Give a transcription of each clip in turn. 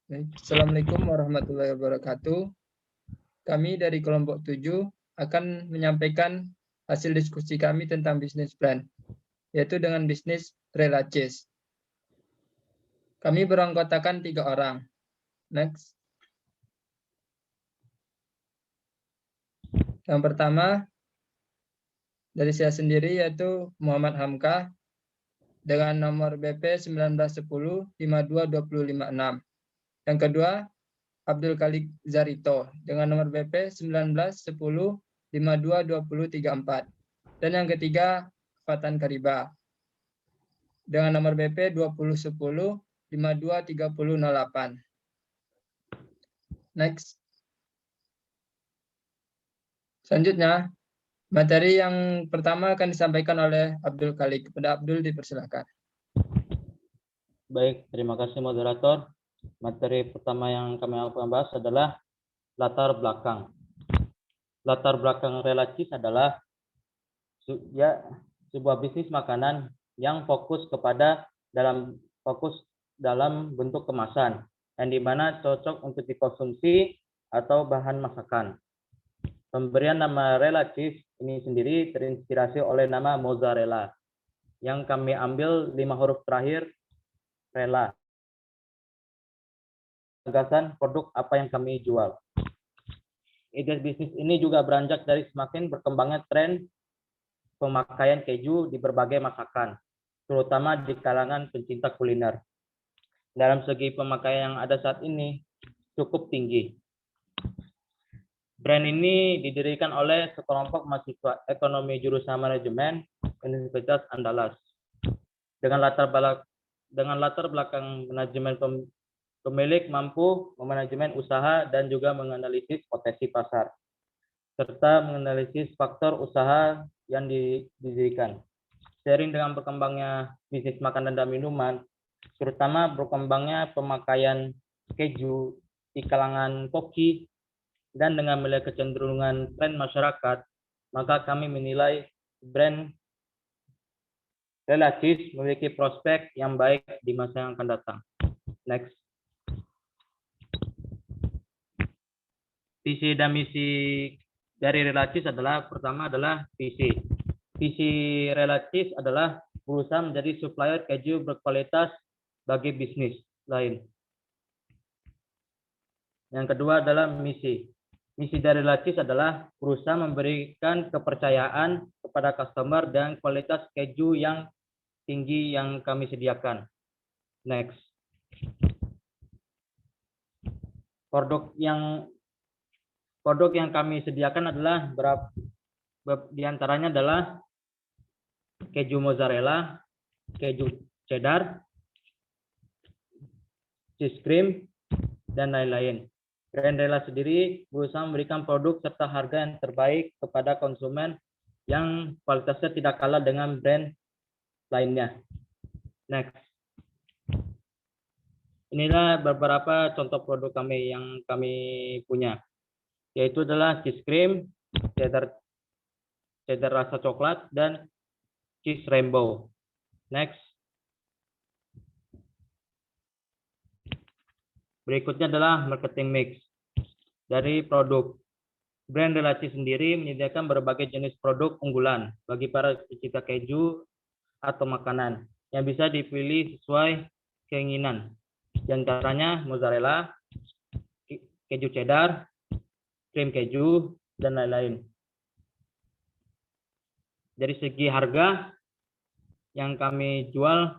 Assalamualaikum warahmatullahi wabarakatuh. Kami dari kelompok 7 akan menyampaikan hasil diskusi kami tentang bisnis plan, yaitu dengan bisnis Relacis. Kami beranggotakan 3 orang. Next. Yang pertama, dari saya sendiri yaitu Muhammad Hamka dengan nomor BP 1910 52256. Yang kedua, Abdul Khalik Zarito dengan nomor BP 1910 522034. Dan yang ketiga, Fatan Kariba dengan nomor BP 2010 523008. Next. Selanjutnya, materi yang pertama akan disampaikan oleh Abdul Khalik. Kepada Abdul dipersilakan. Baik, terima kasih moderator. Materi pertama yang kami akan bahas adalah latar belakang. Latar belakang Relacis adalah sebuah bisnis makanan yang fokus dalam bentuk kemasan, yang dimana cocok untuk dikonsumsi atau bahan masakan. Pemberian nama Relacis ini sendiri terinspirasi oleh nama mozzarella, yang kami ambil 5 huruf terakhir rela. Gagasan produk apa yang kami jual. Ide bisnis ini juga beranjak dari semakin berkembangnya tren pemakaian keju di berbagai masakan, terutama di kalangan pencinta kuliner. Dalam segi pemakaian yang ada saat ini cukup tinggi. Brand ini didirikan oleh sekelompok mahasiswa ekonomi jurusan manajemen Universitas Andalas. Dengan latar belakang manajemen, pemilik mampu memanajemen usaha dan juga menganalisis potensi pasar, serta menganalisis faktor usaha yang didirikan. Seiring dengan berkembangnya bisnis makanan dan minuman, terutama berkembangnya pemakaian keju di kalangan koki, dan dengan melihat kecenderungan tren masyarakat, maka kami menilai brand Relacis memiliki prospek yang baik di masa yang akan datang. Next. Visi dan misi dari Relacis adalah, pertama adalah visi. Visi Relacis adalah berusaha menjadi supplier keju berkualitas bagi bisnis lain. Yang kedua adalah misi. Misi dari Relacis adalah berusaha memberikan kepercayaan kepada customer dan kualitas keju yang tinggi yang kami sediakan. Next. Produk yang kami sediakan adalah diantaranya adalah keju mozzarella, keju cheddar, cheese cream, dan lain-lain. Brand Rela sendiri berusaha memberikan produk serta harga yang terbaik kepada konsumen yang kualitasnya tidak kalah dengan brand lainnya. Next. Inilah beberapa contoh produk kami yang kami punya, yaitu adalah cheese cream, cheddar rasa coklat, dan cheese rainbow. Next. Berikutnya adalah marketing mix. Dari produk, brand Relacis sendiri menyediakan berbagai jenis produk unggulan bagi para pecinta keju atau makanan yang bisa dipilih sesuai keinginan. Di antaranya mozzarella, keju cheddar, krim keju, dan lain-lain. Dari segi harga yang kami jual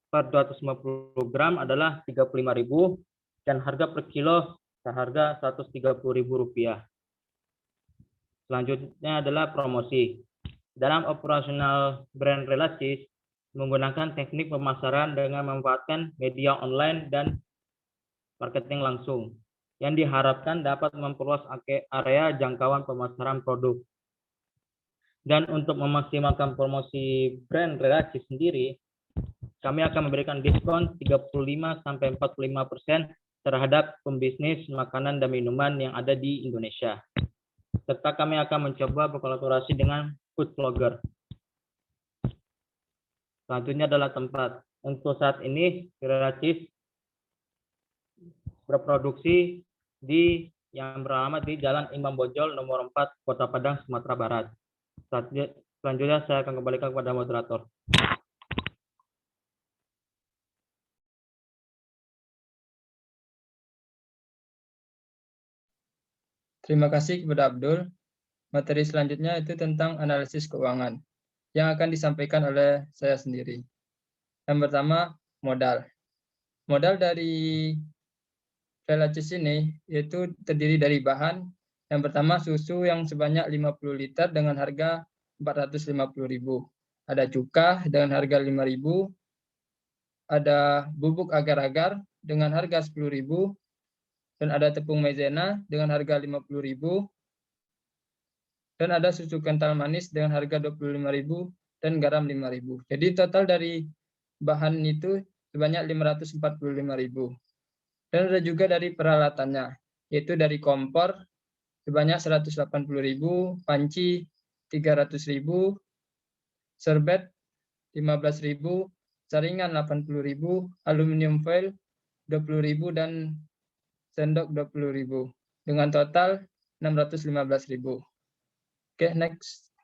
per 250 gram adalah 35.000 dan harga per kilo seharga Rp130.000. Selanjutnya adalah promosi. Dalam operasional brand Relacis menggunakan teknik pemasaran dengan memanfaatkan media online dan marketing langsung yang diharapkan dapat memperluas area jangkauan pemasaran produk. Dan untuk memaksimalkan promosi brand Relacis sendiri, kami akan memberikan diskon 35-45% terhadap pembisnis makanan dan minuman yang ada di Indonesia. Serta kami akan mencoba berkolaborasi dengan food blogger. Selanjutnya adalah tempat. Untuk saat ini, Relacis berproduksi yang beralamat di Jalan Imam Bonjol nomor 4 Kota Padang, Sumatera Barat. Selanjutnya saya akan kembalikan kepada moderator. Terima kasih kepada Abdul. Materi selanjutnya itu tentang analisis keuangan yang akan disampaikan oleh saya sendiri. Yang pertama, modal. Modal dari Relacis ini yaitu terdiri dari bahan. Yang pertama, susu yang sebanyak 50 liter dengan harga 450.000. Ada cuka dengan harga 5.000. Ada bubuk agar-agar dengan harga 10.000. Dan ada tepung maizena dengan harga 50.000. Dan ada susu kental manis dengan harga 25.000 dan garam 5.000. Jadi total dari bahan itu sebanyak 545.000. Dan ada juga dari peralatannya, yaitu dari kompor sebanyak 180.000, panci 300.000, serbet 15.000, saringan 80.000, aluminium foil 20.000 dan sendok 20.000 dengan total 615.000. Oke, next.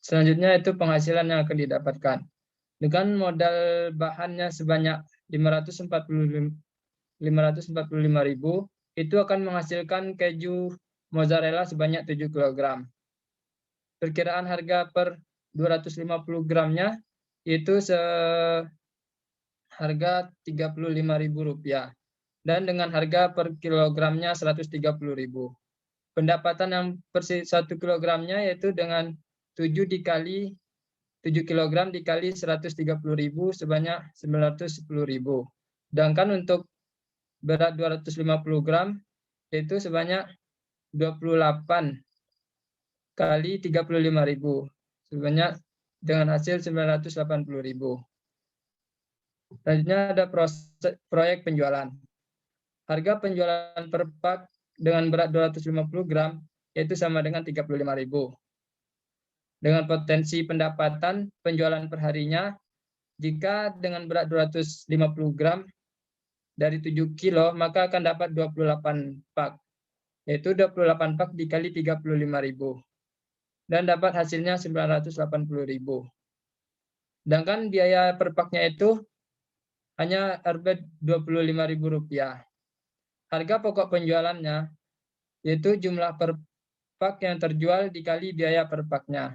Selanjutnya itu penghasilan yang akan didapatkan. Dengan modal bahannya sebanyak 545.000, itu akan menghasilkan keju mozzarella sebanyak 7 kg. Perkiraan harga per 250 gramnya itu seharga Rp35.000 dan dengan harga per kilogramnya 130.000. Pendapatan yang per 1 kilogramnya yaitu dengan 7 kg dikali 130.000 sebanyak 910.000. Sedangkan untuk berat 250 gram yaitu sebanyak 28 kali 35.000 sebanyak dengan hasil 980.000. Selanjutnya ada proyek penjualan. Harga penjualan per pak dengan berat 250 gram yaitu sama dengan 35.000. Dengan potensi pendapatan penjualan perharinya, jika dengan berat 250 gram dari 7 kilo, maka akan dapat 28 pak. Yaitu 28 pak dikali 35.000. Dan dapat hasilnya 980.000. Sedangkan biaya per paknya itu hanya Rp25.000. Harga pokok penjualannya, yaitu jumlah per pak yang terjual dikali biaya per paknya,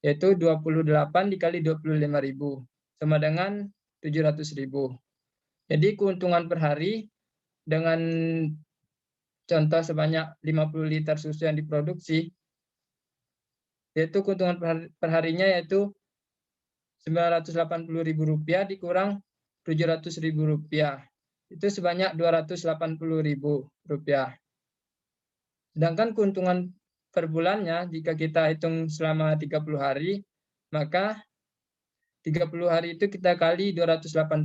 yaitu 28 dikali 25.000 sama dengan 700.000. Jadi keuntungan per hari dengan contoh sebanyak 50 liter susu yang diproduksi, yaitu keuntungan per harinya yaitu Rp980.000 dikurang Rp700.000. Itu sebanyak Rp280.000. Sedangkan keuntungan per bulannya jika kita hitung selama 30 hari, maka 30 hari itu kita kali 280.000.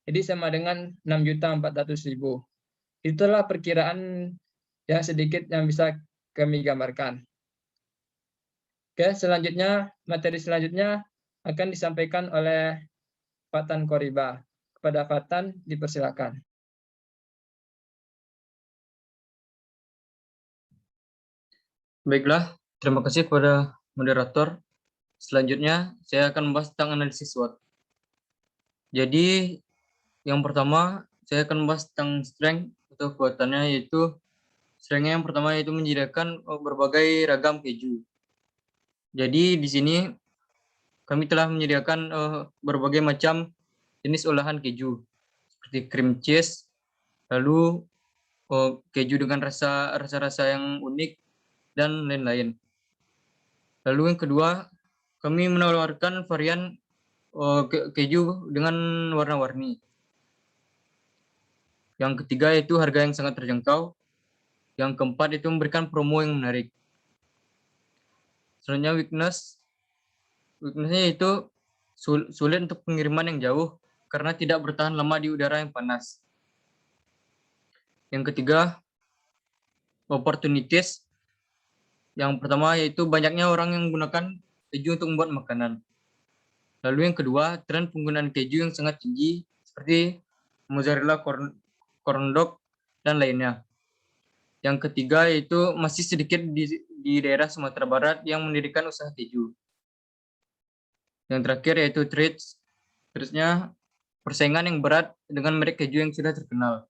Jadi sama dengan 6.400.000. Itulah perkiraan yang sedikit yang bisa kami gambarkan. Oke, selanjutnya materi selanjutnya akan disampaikan oleh Fatan Koriba. Kepada Fatan dipersilakan. Baiklah, terima kasih kepada moderator. Selanjutnya, saya akan membahas tentang analisis SWOT. Jadi, yang pertama, saya akan membahas tentang strength atau kekuatannya, yaitu strength-nya yang pertama yaitu menyediakan berbagai ragam keju. Jadi, di sini kami telah menyediakan berbagai macam jenis olahan keju, seperti cream cheese, lalu keju dengan rasa-rasa yang unik, dan lain-lain. Lalu yang kedua, kami menawarkan varian keju dengan warna-warni. Yang ketiga itu harga yang sangat terjangkau. Yang keempat itu memberikan promo yang menarik. Selanjutnya weakness-nya itu sulit untuk pengiriman yang jauh karena tidak bertahan lama di udara yang panas. Yang ketiga, opportunities. Yang pertama yaitu banyaknya orang yang menggunakan keju untuk membuat makanan. Lalu yang kedua, tren penggunaan keju yang sangat tinggi seperti mozzarella, corn dog, dan lainnya. Yang ketiga yaitu masih sedikit di daerah Sumatera Barat yang mendirikan usaha keju. Yang terakhir yaitu treats. Terusnya persaingan yang berat dengan merek keju yang sudah terkenal.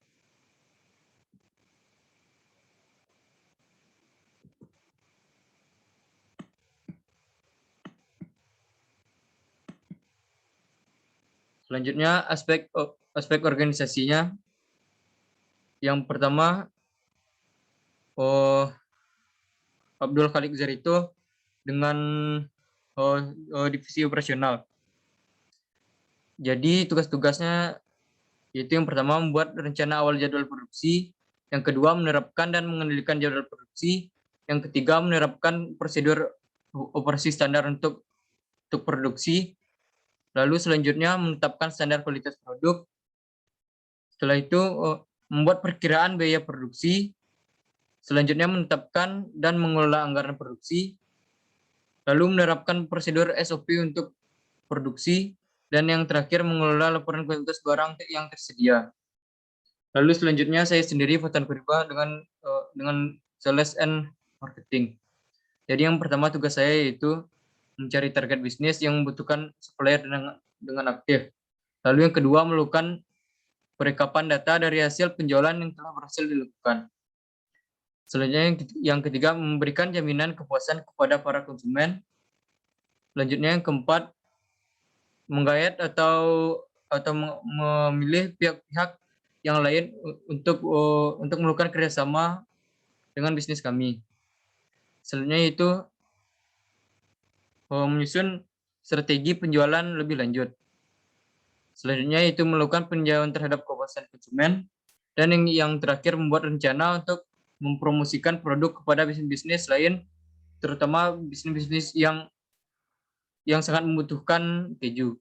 Selanjutnya aspek organisasinya. Yang pertama, Abdul Khalik Zarito dengan divisi operasional. Jadi tugas-tugasnya yaitu yang pertama membuat rencana awal jadwal produksi, yang kedua menerapkan dan mengendalikan jadwal produksi, yang ketiga menerapkan prosedur operasi standar untuk produksi, lalu selanjutnya menetapkan standar kualitas produk. Setelah itu membuat perkiraan biaya produksi, selanjutnya menetapkan dan mengelola anggaran produksi, lalu menerapkan prosedur SOP untuk produksi, dan yang terakhir mengelola laporan kuantitas barang yang tersedia. Lalu selanjutnya saya sendiri Fatan Kuriba dengan sales and marketing. Jadi yang pertama tugas saya yaitu mencari target bisnis yang membutuhkan supplier dengan aktif. Lalu yang kedua melakukan perekapan data dari hasil penjualan yang telah berhasil dilakukan. Selanjutnya yang ketiga memberikan jaminan kepuasan kepada para konsumen. Selanjutnya yang keempat menggayat atau memilih pihak-pihak yang lain untuk melakukan kerjasama dengan bisnis kami. Selanjutnya itu menyusun strategi penjualan lebih lanjut. Selanjutnya itu melakukan peninjauan terhadap kepuasan konsumen, dan yang terakhir membuat rencana untuk mempromosikan produk kepada bisnis-bisnis lain, terutama bisnis-bisnis yang sangat membutuhkan keju.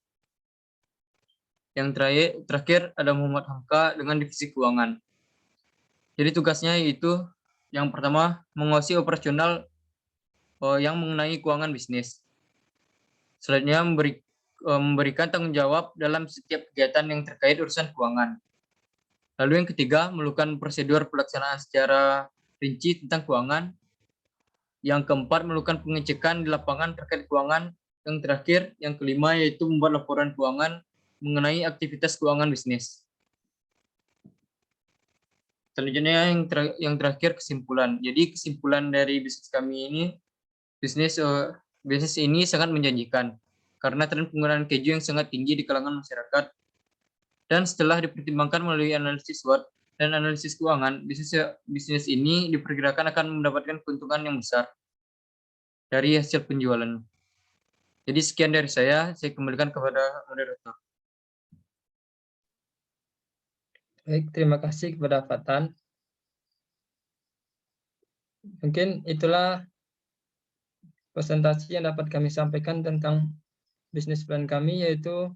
Yang terakhir ada Muhammad Hamka dengan divisi keuangan. Jadi tugasnya yaitu yang pertama mengawasi operasional yang mengenai keuangan bisnis. Selanjutnya memberikan tanggung jawab dalam setiap kegiatan yang terkait urusan keuangan. Lalu yang ketiga melakukan prosedur pelaksanaan secara rinci tentang keuangan. Yang keempat melakukan pengecekan di lapangan terkait keuangan. Yang terakhir, yang kelima yaitu membuat laporan keuangan mengenai aktivitas keuangan bisnis. Selanjutnya yang terakhir kesimpulan. Jadi kesimpulan dari bisnis kami ini, bisnis ini sangat menjanjikan karena tren penggunaan keju yang sangat tinggi di kalangan masyarakat. Dan setelah dipertimbangkan melalui analisis SWOT dan analisis keuangan, bisnis ini diperkirakan akan mendapatkan keuntungan yang besar dari hasil penjualan. Jadi sekian dari saya kembalikan kepada moderator. Baik, terima kasih kepada Fatan. Mungkin itulah presentasi yang dapat kami sampaikan tentang bisnis plan kami, yaitu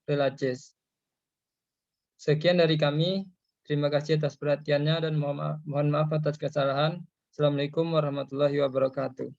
Relaces. Sekian dari kami. Terima kasih atas perhatiannya dan mohon maaf atas kesalahan. Assalamualaikum warahmatullahi wabarakatuh.